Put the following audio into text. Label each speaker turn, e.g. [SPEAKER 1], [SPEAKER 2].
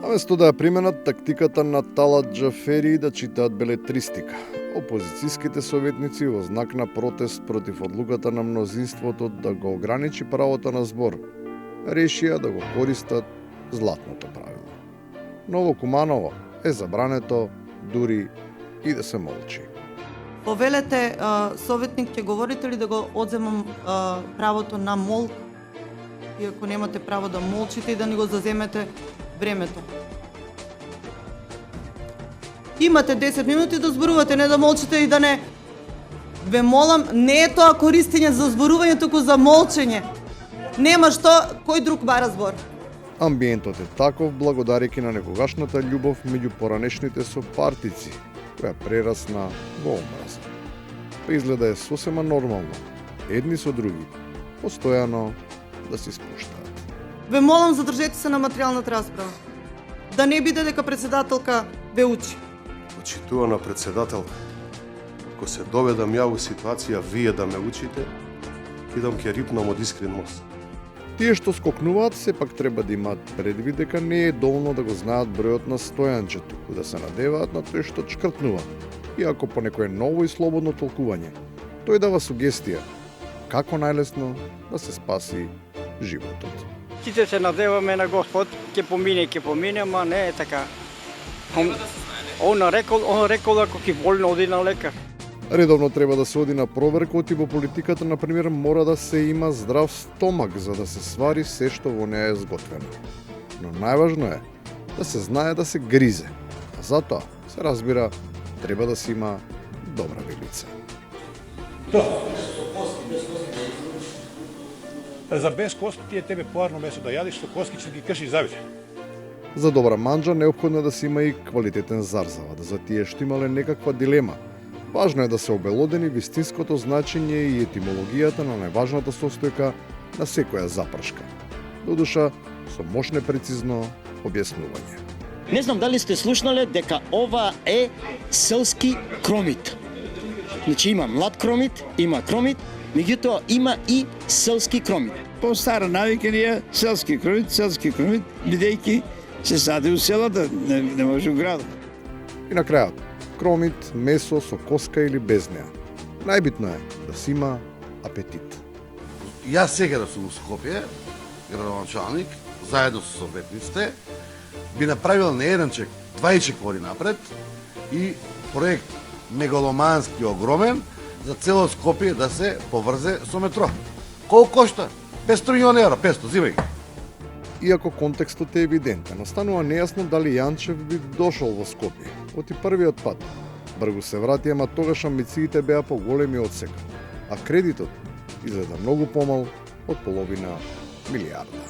[SPEAKER 1] Наместо да ја применат тактиката на Талат Џафери да читаат белетристика, опозицијските советници во знак на протест против одлуката на мнозинството да го ограничи правото на збор, решија да го користат златното правило. Но во Куманово е забрането дури и да се молчи.
[SPEAKER 2] Повелете, советник, ќе говорите ли да го одземам правото на молк, иако немате право да молчите и да ни го заземете времето? Имате 10 минути да зборувате, не да молчите и да не... Ве молам, не е тоа користење за зборување, туку за молчење. Нема што, кој друг бара збор.
[SPEAKER 1] Амбиентот е таков благодарејќи на некогашната љубов меѓу поранешните сопартици, која прерасна во омраза. Па изгледа е сосема нормално, едни со други, постојано да се спуштаат.
[SPEAKER 2] Ве молам, задржете се на материјалната расправа. Да не биде дека председателка ве учи.
[SPEAKER 3] Очитувана председателка, ако се доведам ја во ситуација вие да ме учите, идам ќе рипнам од Искрен мост.
[SPEAKER 1] Тие што скокнуваат сепак треба да имаат предвид дека не е доволно да го знаат бројот на Стојанче, туку да се надеваат на тој што чкртнува. Иако по некое ново и слободно толкување, тој дава сугестија како најлесно да се спаси животот.
[SPEAKER 4] Сите се надеваме на Господ, ќе помине, ама не е така. Он рекол ако ќе болно оди на лекар.
[SPEAKER 1] Редовно треба да се оди на проверка, оти во политиката, например, мора да се има здрав стомак за да се свари се што во неја е сготвено. Но најважно е да се знае да се гризе, а затоа, се разбира, треба да се има добра вилица.
[SPEAKER 5] За без коски тие тебе поарно место да јадиш, со коски ќе ги кршиш завише.
[SPEAKER 1] За добра манџа неопходно е да се има и квалитетен зарзават. За тие што имале некаква дилема, важно е да се обелодени вистинското значење и етимологијата на најважната состојка на секоја запршка. Додуша, со мощне прецизно објаснување.
[SPEAKER 6] Не знам дали сте слушнале дека ова е селски кромит. Значи има млад кромит, има кромит, меѓутоа има и селски кромит.
[SPEAKER 7] По стара навика ние селски кромит, бидејќи се сади у селата, не може у градот.
[SPEAKER 1] И на крајот, кромит, месо со коска или без неа. Најбитно е да си има апетит.
[SPEAKER 8] Јас сега да сум у Скопје, градоначалник, заедно со советниците, би направил не еден 20 години напред и проект мегаломански огромен за цело Скопје да се поврзе со метро. Колку кошта? 500 милиони евра, 500, зимај ги.
[SPEAKER 1] Иако контекстот е евидентен, останува нејасно дали Јанчев би дошол во Скопје. Оти првиот пат. Бргу се врати, ама тогаш амбициите беа поголеми од сега, а кредитот изгледа многу помал од половина милијарда.